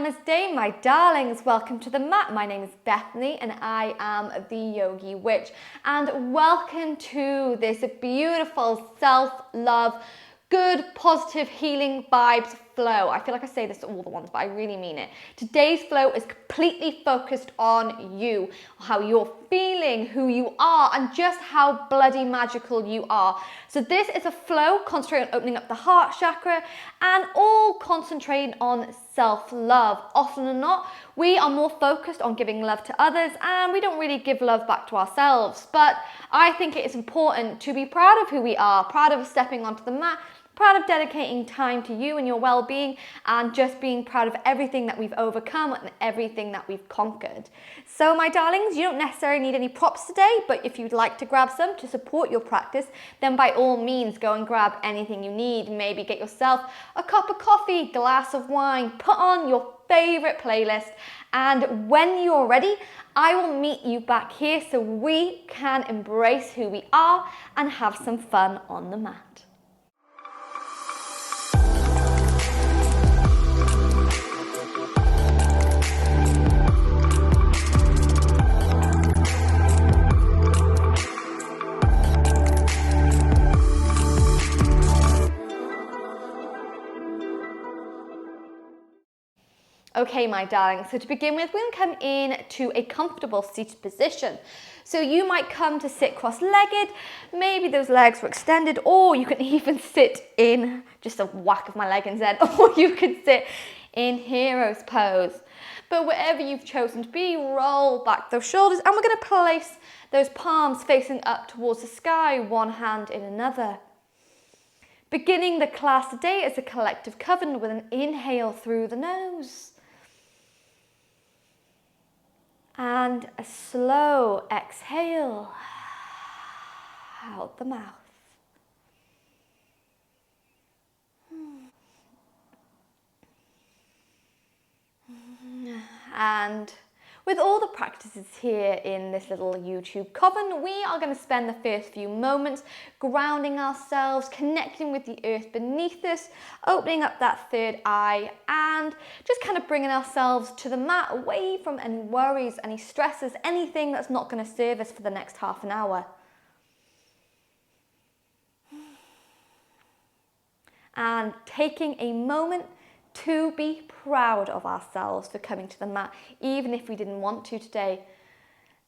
Namaste, my darlings. Welcome to the mat. My name is Bethany and I am the Yogi Witch. And welcome to this beautiful self-love, good, positive, healing vibes flow. I feel like I say this to all the ones, but I really mean it. Today's flow is completely focused on you, how you're feeling, who you are, and just how bloody magical you are. So this is a flow concentrating on opening up the heart chakra and all concentrating on self-love. Often than not, we are more focused on giving love to others and we don't really give love back to ourselves. But I think it is important to be proud of who we are, proud of stepping onto the mat, proud of dedicating time to you and your well-being, and just being proud of everything that we've overcome and everything that we've conquered. So my darlings, you don't necessarily need any props today, but if you'd like to grab some to support your practice, then by all means go and grab anything you need. Maybe get yourself a cup of coffee, glass of wine, put on your favorite playlist, and when you're ready, I will meet you back here so we can embrace who we are and have some fun on the mat. Okay, my darling, so to begin with, we're going to come in to a comfortable seated position. So you might come to sit cross-legged, maybe those legs were extended, or you can even sit in just a whack of my leg instead, or you can sit in hero's pose. But wherever you've chosen to be, roll back those shoulders, and we're going to place those palms facing up towards the sky, one hand in another. Beginning the class today as a collective coven with an inhale through the nose. And a slow exhale out the mouth. And with all the practices here in this little YouTube coven, we are going to spend the first few moments grounding ourselves, connecting with the earth beneath us, opening up that third eye, and just kind of bringing ourselves to the mat, away from any worries, any stresses, anything that's not going to serve us for the next half an hour. And taking a moment to be proud of ourselves for coming to the mat, even if we didn't want to today.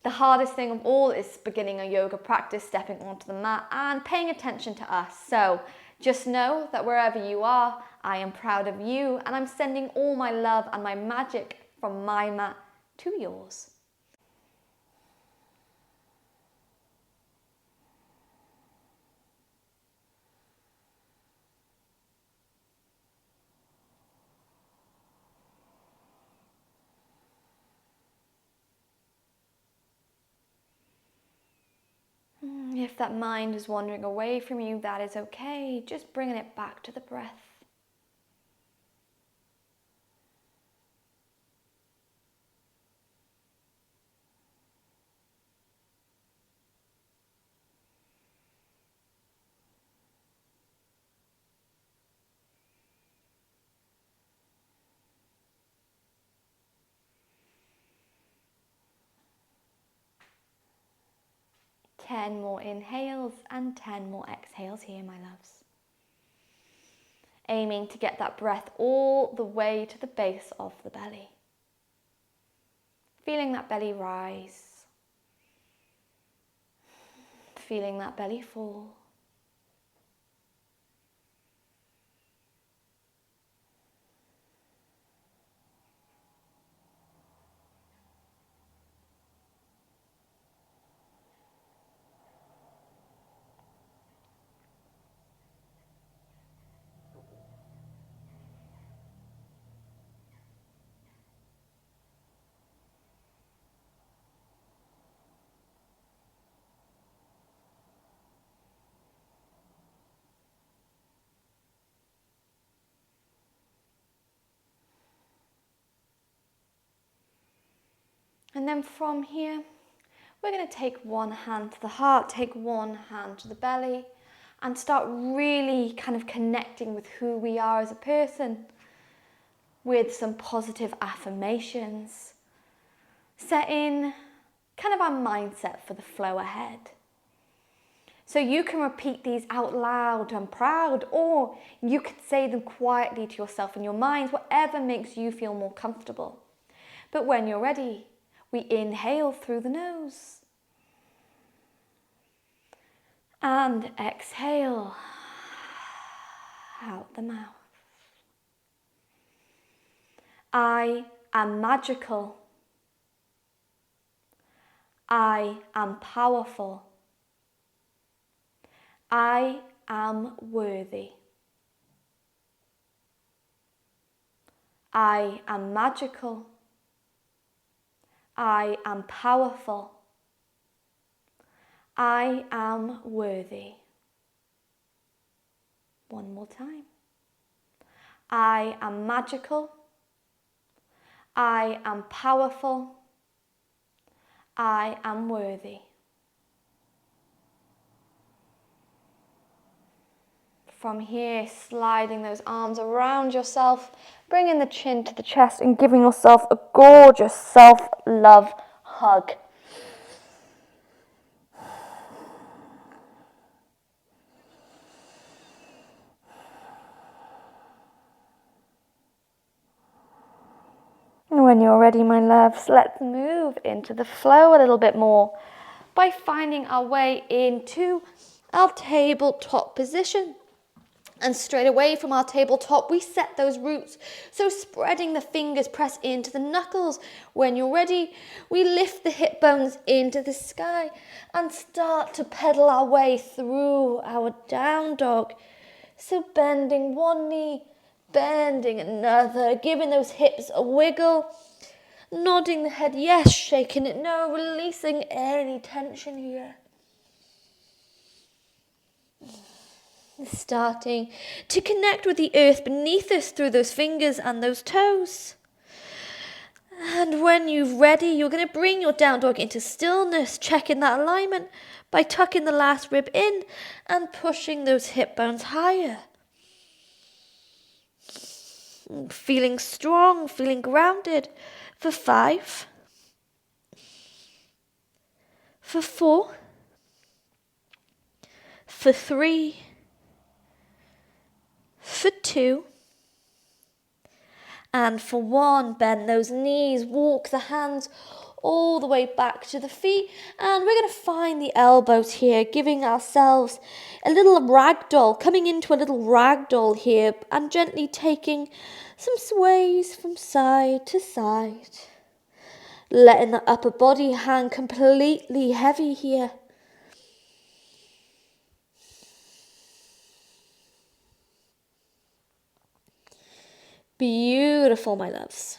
The hardest thing of all is beginning a yoga practice, stepping onto the mat and paying attention to us. So just know that wherever you are, I am proud of you and I'm sending all my love and my magic from my mat to yours. If that mind is wandering away from you, that is okay. Just bringing it back to the breath. Ten more inhales and 10 more exhales here, my loves. Aiming to get that breath all the way to the base of the belly. Feeling that belly rise. Feeling that belly fall. And then from here, we're going to take one hand to the heart, take one hand to the belly, and start really kind of connecting with who we are as a person. with some positive affirmations, setting kind of our mindset for the flow ahead. So you can repeat these out loud, I'm proud, or you could say them quietly to yourself in your mind, whatever makes you feel more comfortable. But when you're ready, we inhale through the nose and exhale out the mouth. I am magical. I am powerful. I am worthy. I am magical. I am powerful. I am worthy. One more time. I am magical. I am powerful. I am worthy. From here, sliding those arms around yourself, bringing the chin to the chest and giving yourself a gorgeous self-love hug. And when you're ready, my loves, let's move into the flow a little bit more by finding our way into our tabletop position. And straight away from our tabletop, we set those roots. So spreading the fingers, press into the knuckles. When you're ready, we lift the hip bones into the sky and start to pedal our way through our down dog. So bending one knee, bending another, giving those hips a wiggle. Nodding the head yes, shaking it no, releasing any tension here. Starting to connect with the earth beneath us through those fingers and those toes. And when you're ready, you're going to bring your down dog into stillness, checking that alignment by tucking the last rib in and pushing those hip bones higher. Feeling strong, feeling grounded for 5, for 4, for 3, for 2, and for 1. Bend those knees, walk the hands all the way back to the feet, and we're going to find the elbows here, giving ourselves a little ragdoll, coming into a little ragdoll here, and gently taking some sways from side to side, letting the upper body hang completely heavy here. Beautiful, my loves.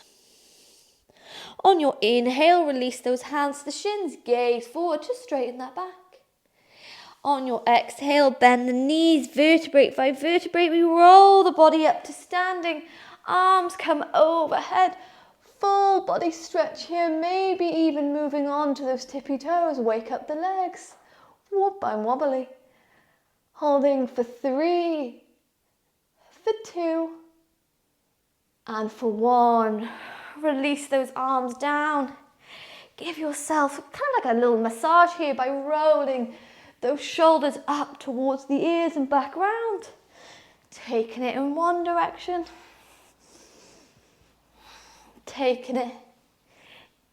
On your inhale, release those hands to the shins, gaze forward to straighten that back. On your exhale, bend the knees, vertebrae by vertebrae, we roll the body up to standing, arms come overhead, full body stretch here, maybe even moving on to those tippy toes, wake up the legs, whoop, I'm wobbly. Holding for 3, for 2, and for 1, release those arms down. Give yourself kind of like a little massage here by rolling those shoulders up towards the ears and back round. Taking it in one direction. Taking it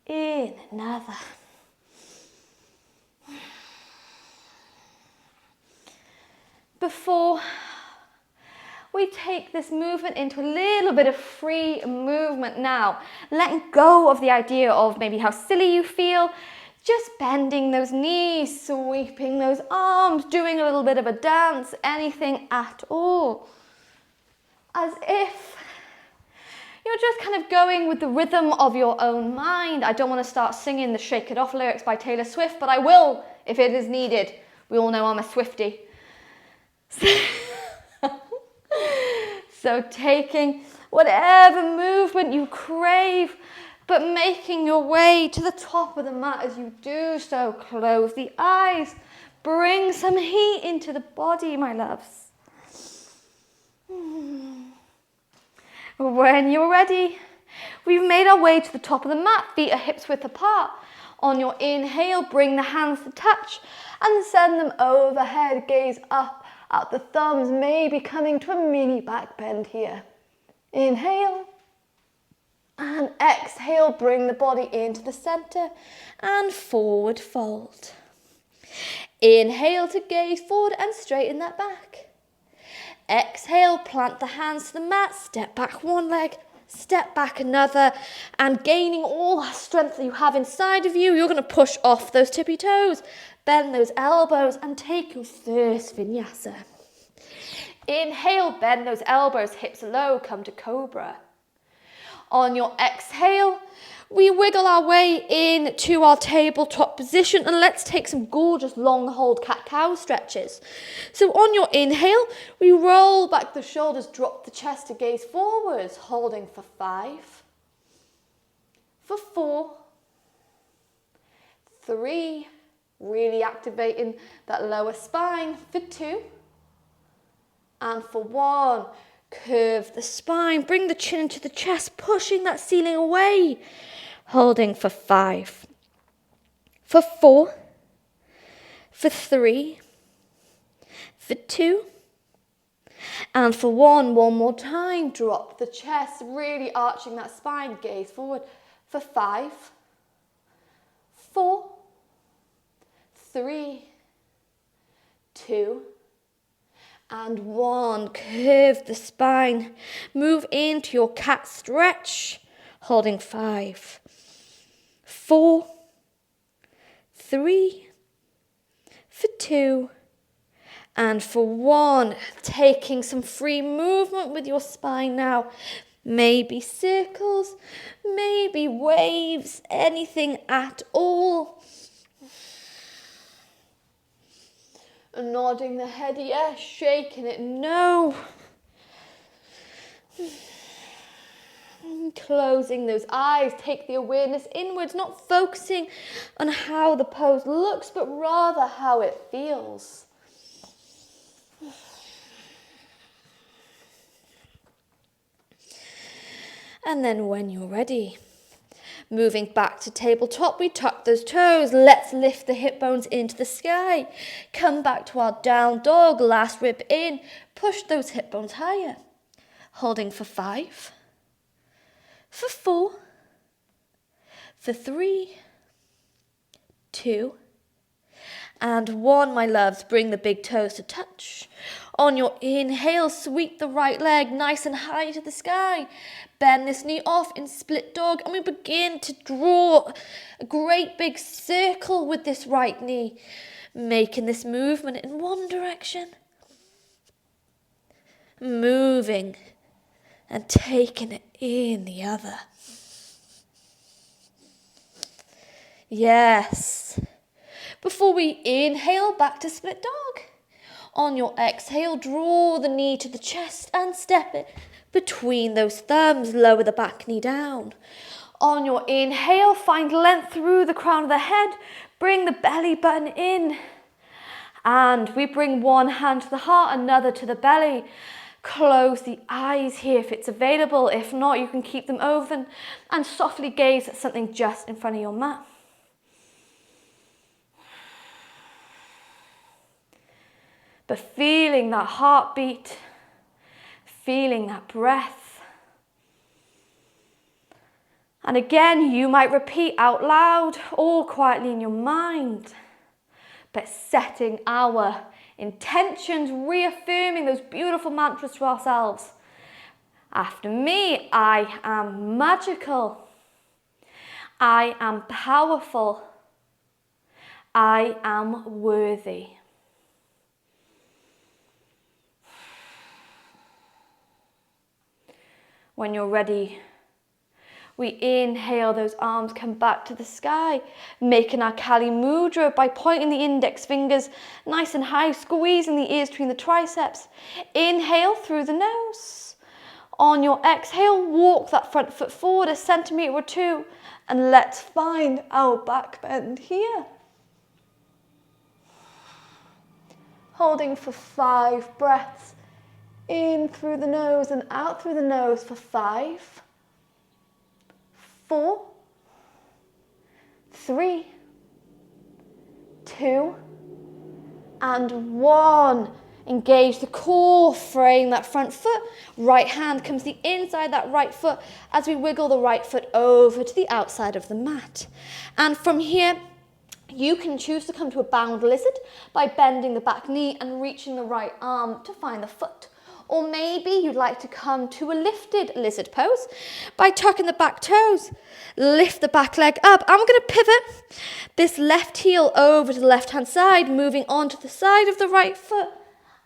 in another. Before we take this movement into a little bit of free movement now, letting go of the idea of maybe how silly you feel, just bending those knees, sweeping those arms, doing a little bit of a dance, anything at all. As if you're just kind of going with the rhythm of your own mind. I don't want to start singing the Shake It Off lyrics by Taylor Swift, but I will if it is needed. We all know I'm a Swiftie. So taking whatever movement you crave, but making your way to the top of the mat as you do so. Close the eyes. Bring some heat into the body, my loves. When you're ready, we've made our way to the top of the mat. Feet are hips width apart. On your inhale, bring the hands to touch and send them overhead. Gaze up at the thumbs, maybe coming to a mini back bend here. Inhale and exhale, bring the body into the center and forward fold. Inhale to gaze forward and straighten that back. Exhale, plant the hands to the mat, step back one leg, step back another, and gaining all that strength that you have inside of you, you're going to push off those tippy toes, bend those elbows, and take your first vinyasa. Inhale, bend those elbows, hips low, come to cobra. On your exhale, we wiggle our way into our tabletop position, and let's take some gorgeous long hold cat-cow stretches. So on your inhale, we roll back the shoulders, drop the chest to gaze forwards, holding for 5, for 4, 3, really activating that lower spine, for 2, and for 1. Curve the spine, bring the chin into the chest, pushing that ceiling away. Holding for 5, for 4, for 3, for 2, and for 1. One more time, drop the chest, really arching that spine, gaze forward. For 5, 4, 3, 2, and 1. Curve the spine, move into your cat stretch, holding 5, 4, 3, for 2, and for 1. Taking some free movement with your spine now. Maybe circles, maybe waves, anything at all. Nodding the head, yes. Shaking it, no. Closing those eyes, take the awareness inwards, not focusing on how the pose looks, but rather how it feels. And then when you're ready, moving back to tabletop, we tuck those toes. Let's lift the hip bones into the sky. Come back to our down dog, last rib in. Push those hip bones higher. Holding for 5, for 4, for 3, 2, and 1, my loves. Bring the big toes to touch. On your inhale, sweep the right leg nice and high to the sky. Bend this knee off in split dog, and we begin to draw a great big circle with this right knee, making this movement in one direction, moving and taking it in the other. Yes. Before we inhale, back to split dog. On your exhale, draw the knee to the chest and step it between those thumbs. Lower the back knee down. On your inhale, find length through the crown of the head. Bring the belly button in. And we bring one hand to the heart, another to the belly. Close the eyes here if it's available. If not, you can keep them open and softly gaze at something just in front of your mat. But feeling that heartbeat, feeling that breath. And again, you might repeat out loud or quietly in your mind, but setting our intentions, reaffirming those beautiful mantras to ourselves. After me, I am magical. I am powerful. I am worthy. When you're ready, we inhale, those arms come back to the sky, making our Kali Mudra by pointing the index fingers nice and high, squeezing the ears between the triceps. Inhale through the nose. On your exhale, walk that front foot forward a centimetre or 2, and let's find our back bend here. Holding for 5 breaths. In through the nose and out through the nose for 5, 4, 3, 2, and 1. Engage the core, frame that front foot. Right hand comes the inside that right foot as we wiggle the right foot over to the outside of the mat. And from here, you can choose to come to a bound lizard by bending the back knee and reaching the right arm to find the foot. Or maybe you'd like to come to a lifted lizard pose by tucking the back toes. Lift the back leg up. And we're going to pivot this left heel over to the left-hand side, moving on to the side of the right foot.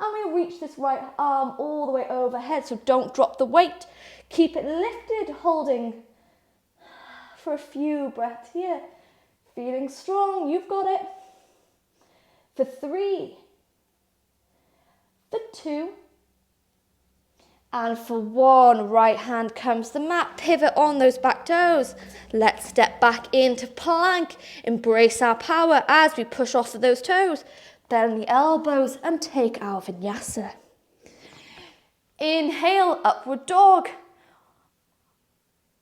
And we reach this right arm all the way overhead, so don't drop the weight. Keep it lifted, holding for a few breaths here. Feeling strong, you've got it. For 3, for 2, and for 1. Right hand comes to the mat, pivot on those back toes. Let's step back into plank. Embrace our power as we push off of those toes. Bend the elbows and take our vinyasa. Inhale, upward dog.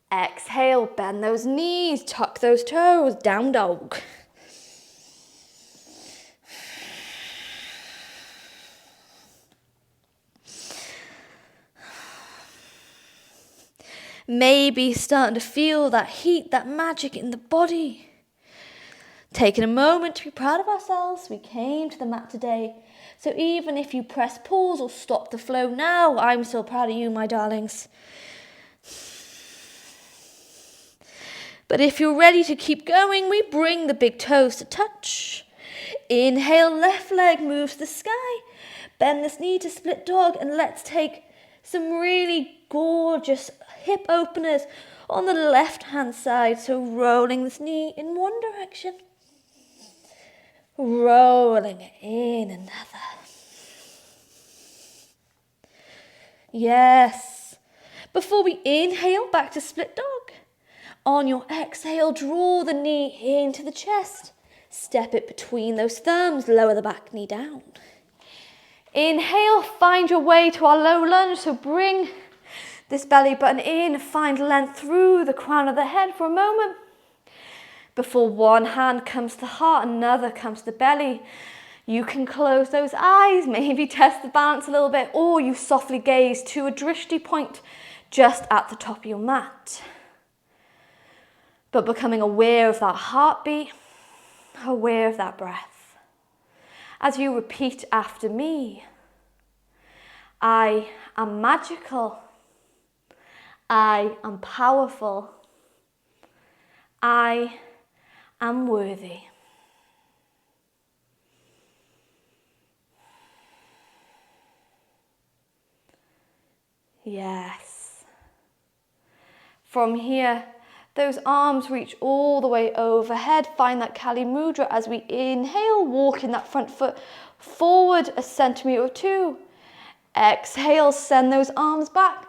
Exhale, bend those knees, tuck those toes, down dog. Maybe starting to feel that heat, that magic in the body. Taking a moment to be proud of ourselves. We came to the mat today. So even if you press pause or stop the flow now, I'm still proud of you, my darlings. But if you're ready to keep going, we bring the big toes to touch. Inhale, left leg moves to the sky. Bend this knee to split dog, and let's take some really gorgeous hip openers on the left-hand side. So rolling this knee in one direction. Rolling it in another. Yes. Before we inhale, back to split dog. On your exhale, draw the knee into the chest. Step it between those thumbs, lower the back knee down. Inhale, find your way to our low lunge. So bring this belly button in, find length through the crown of the head for a moment. Before one hand comes to the heart, another comes to the belly. You can close those eyes, maybe test the balance a little bit, or you softly gaze to a drishti point just at the top of your mat. But becoming aware of that heartbeat, aware of that breath. As you repeat after me, I am magical. I am powerful. I am worthy. Yes. From here, those arms reach all the way overhead. Find that Kali Mudra as we inhale, walking that front foot forward a centimetre or 2. Exhale, send those arms back.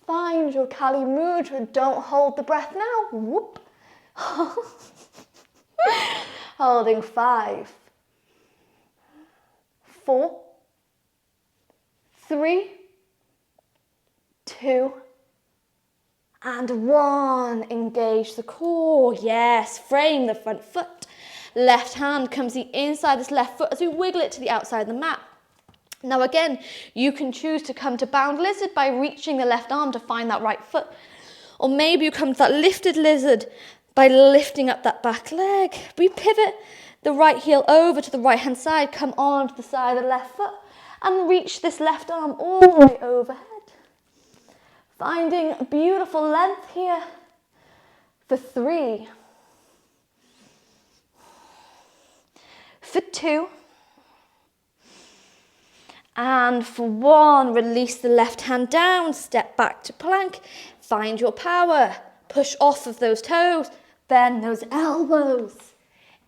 Find your Kali Mudra. Don't hold the breath now. Whoop. Holding 5, 4, 3, 2, and 1. Engage the core. Yes, frame the front foot. Left hand comes the inside this left foot as we wiggle it to the outside of the mat. Now again, you can choose to come to bound lizard by reaching the left arm to find that right foot. Or maybe you come to that lifted lizard by lifting up that back leg. We pivot the right heel over to the right hand side, come on to the side of the left foot and reach this left arm all the way overhead. Finding beautiful length here for 3, for 2, and for 1. Release the left hand down, step back to plank, find your power, push off of those toes, bend those elbows.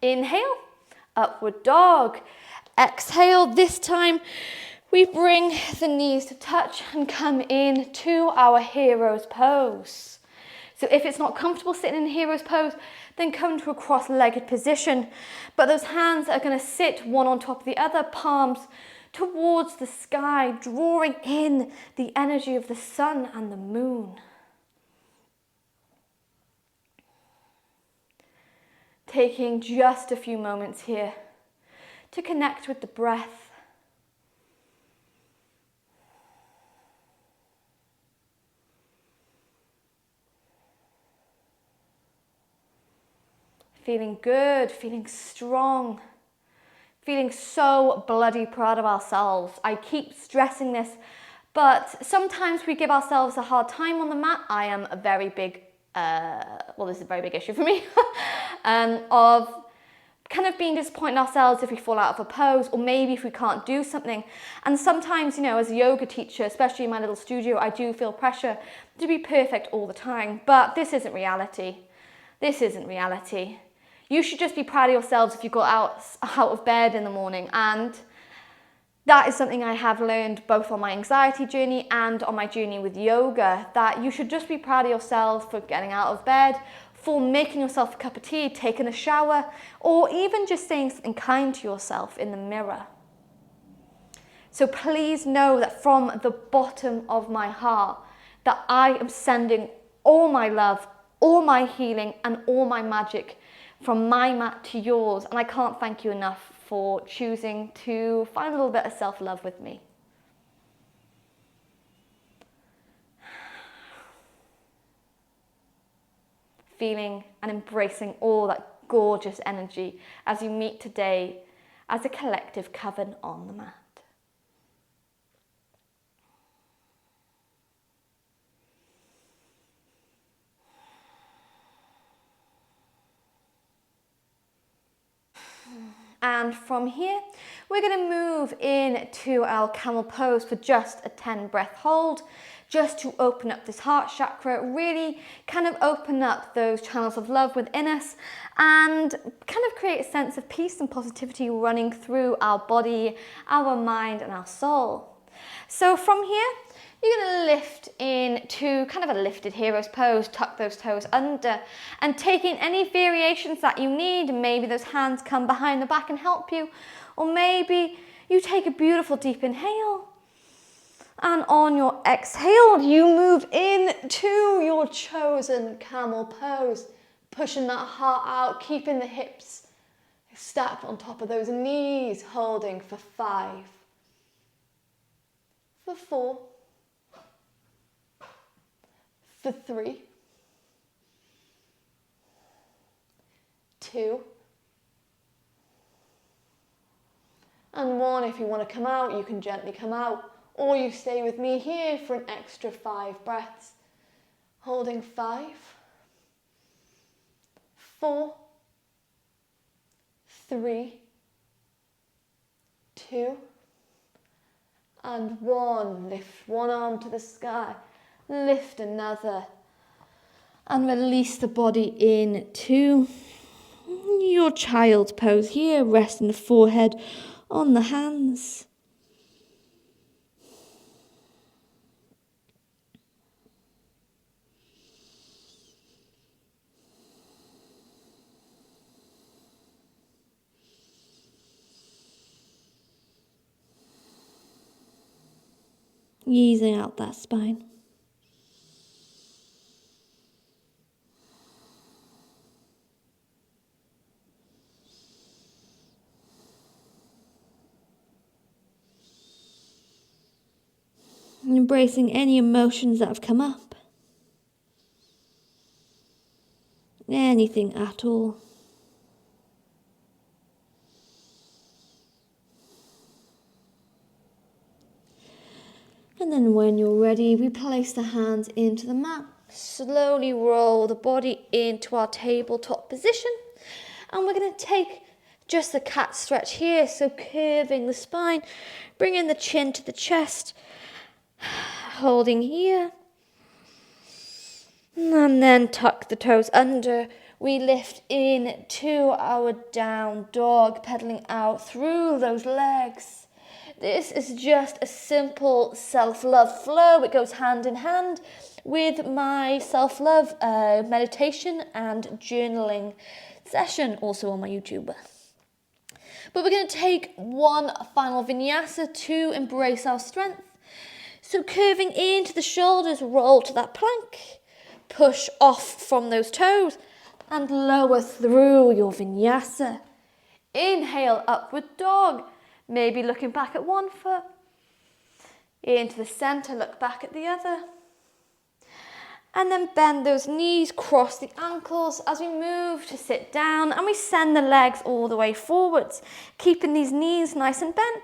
Inhale, upward dog. Exhale, this time we bring the knees to touch and come into our hero's pose. So if it's not comfortable sitting in hero's pose, then come to a cross-legged position. But those hands are going to sit one on top of the other, palms towards the sky, drawing in the energy of the sun and the moon. Taking just a few moments here to connect with the breath. Feeling good, feeling strong, feeling so bloody proud of ourselves. I keep stressing this, but sometimes we give ourselves a hard time on the mat. I am a very big, this is a very big issue for me, of kind of being disappointed in ourselves if we fall out of a pose, or maybe if we can't do something. And sometimes, as a yoga teacher, especially in my little studio, I do feel pressure to be perfect all the time, but this isn't reality. This isn't reality. You should just be proud of yourselves if you got out of bed in the morning. And that is something I have learned both on my anxiety journey and on my journey with yoga, that you should just be proud of yourself for getting out of bed, for making yourself a cup of tea, taking a shower, or even just saying something kind to yourself in the mirror. So please know that from the bottom of my heart, that I am sending all my love, all my healing, and all my magic from my mat to yours. And I can't thank you enough for choosing to find a little bit of self-love with me. Feeling and embracing all that gorgeous energy as you meet today as a collective coven on the mat. And from here, we're going to move into our camel pose for just a 10 breath hold, just to open up this heart chakra, really kind of open up those channels of love within us and kind of create a sense of peace and positivity running through our body, our mind, and our soul. So from here, you're going to lift into kind of a lifted hero's pose, tuck those toes under, and taking any variations that you need. Maybe those hands come behind the back and help you, or maybe you take a beautiful deep inhale, and on your exhale, you move into your chosen camel pose, pushing that heart out, keeping the hips stacked on top of those knees, holding for 5, for 4, for 3, 2, and 1. If you want to come out, you can gently come out, or you stay with me here for an extra 5 breaths, holding 5, 4, 3, 2, and 1. Lift one arm to the sky, lift another, and release the body into your child's pose here, resting the forehead on the hands. Easing out that spine. Embracing any emotions that have come up. Anything at all. And then when you're ready, we place the hands into the mat. Slowly roll the body into our tabletop position. And we're going to take just the cat stretch here. So curving the spine, bringing the chin to the chest, holding here. And then tuck the toes under. We lift into our down dog, pedaling out through those legs. This is just a simple self-love flow. It goes hand in hand with my self-love meditation and journaling session, also on my YouTube. But we're going to take one final vinyasa to embrace our strength. So curving into the shoulders, roll to that plank. Push off from those toes and lower through your vinyasa. Inhale, upward dog. Maybe looking back at one foot. Into the center, look back at the other. And then bend those knees, cross the ankles as we move to sit down, and we send the legs all the way forwards. Keeping these knees nice and bent,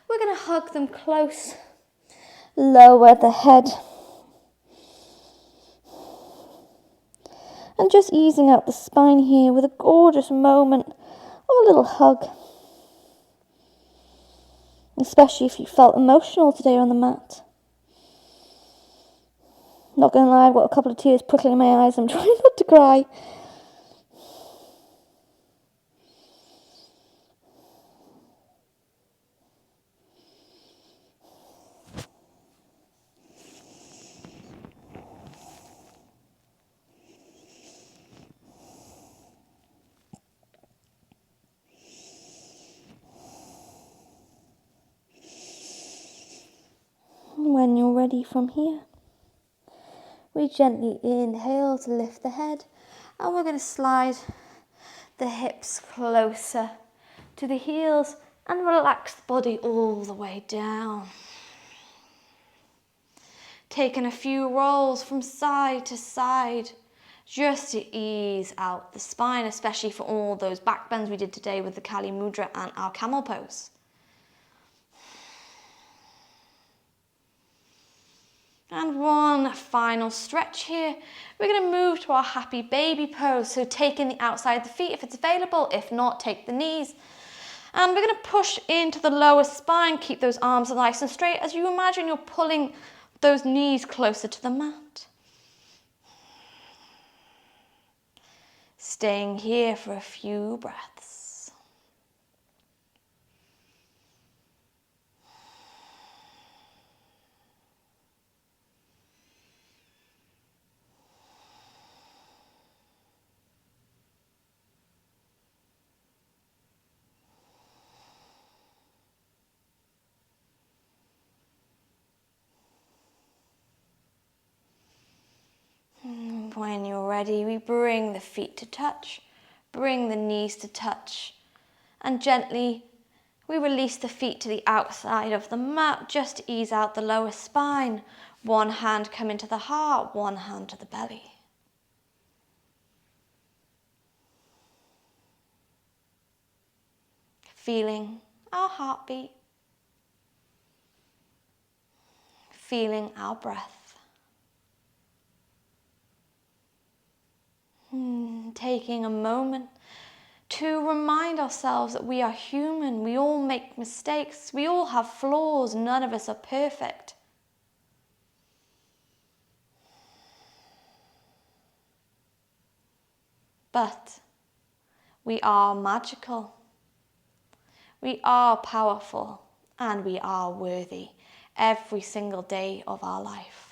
we're going to hug them close. Lower the head. And just easing out the spine here with a gorgeous moment or a little hug. Especially if you felt emotional today on the mat. Not going to lie, I've got a couple of tears prickling in my eyes. I'm trying not to cry. When you're ready from here, we gently inhale to lift the head, and we're going to slide the hips closer to the heels and relax the body all the way down. Taking a few rolls from side to side just to ease out the spine, especially for all those back bends we did today with the Kali Mudra and our camel pose. And one final stretch here. We're going to move to our happy baby pose. So taking the outside of the feet if it's available. If not, take the knees. And we're going to push into the lower spine. Keep those arms nice and straight as you imagine you're pulling those knees closer to the mat. Staying here for a few breaths. When you're ready, we bring the feet to touch, bring the knees to touch, and gently we release the feet to the outside of the mat just to ease out the lower spine. One hand coming to the heart, one hand to the belly. Feeling our heartbeat, feeling our breath. Taking a moment to remind ourselves that we are human, we all make mistakes, we all have flaws, none of us are perfect. But we are magical, we are powerful, and we are worthy every single day of our life.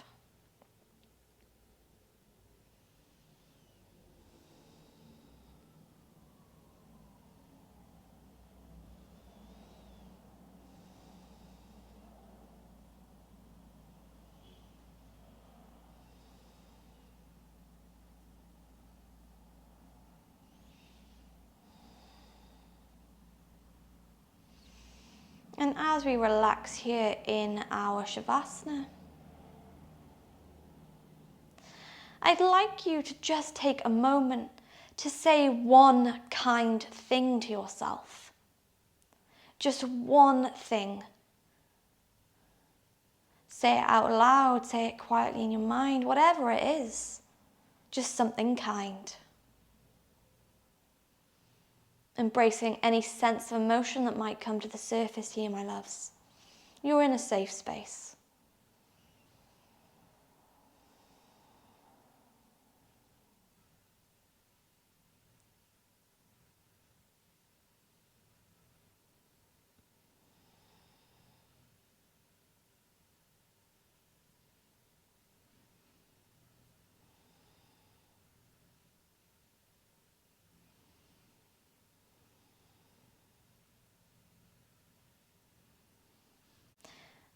And as we relax here in our Shavasana, I'd like you to just take a moment to say one kind thing to yourself. Just one thing. Say it out loud, say it quietly in your mind, whatever it is. Just something kind. Embracing any sense of emotion that might come to the surface here, my loves. You're in a safe space.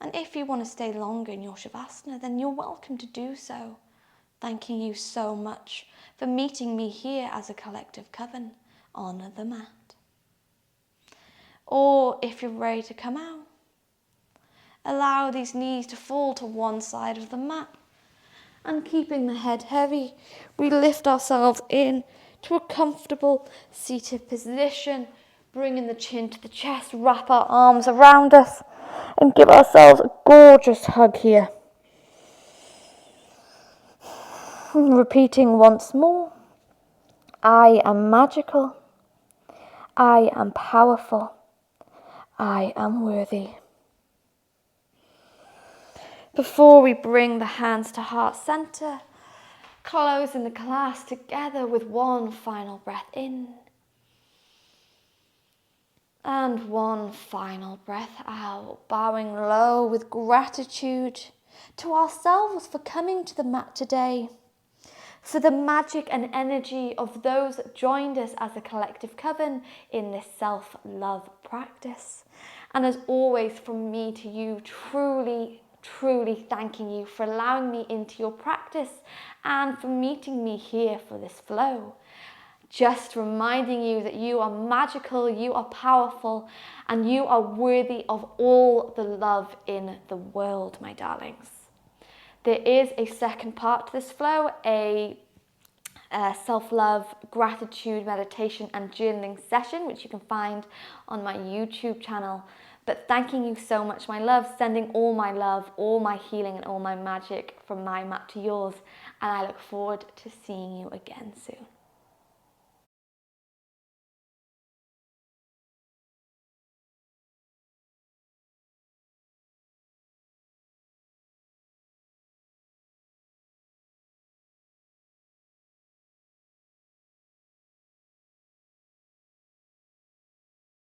And if you want to stay longer in your Shavasana, then you're welcome to do so. Thanking you so much for meeting me here as a collective coven on the mat. Or if you're ready to come out, allow these knees to fall to one side of the mat. And keeping the head heavy, we lift ourselves in to a comfortable seated position, bringing the chin to the chest, wrap our arms around us and give ourselves a gorgeous hug here. Repeating once more, I am magical, I am powerful, I am worthy. Before we bring the hands to heart center, closing the class together with one final breath in and one final breath out, bowing low with gratitude to ourselves for coming to the mat today, for the magic and energy of those that joined us as a collective coven in this self-love practice. And as always, from me to you, truly thanking you for allowing me into your practice and for meeting me here for this flow. Just reminding you that you are magical, you are powerful, and you are worthy of all the love in the world, my darlings. There is a second part to this flow, a self-love, gratitude, meditation and journaling session, which you can find on my YouTube channel. But thanking you so much, my love, sending all my love, all my healing and all my magic from my mat to yours. And I look forward to seeing you again soon.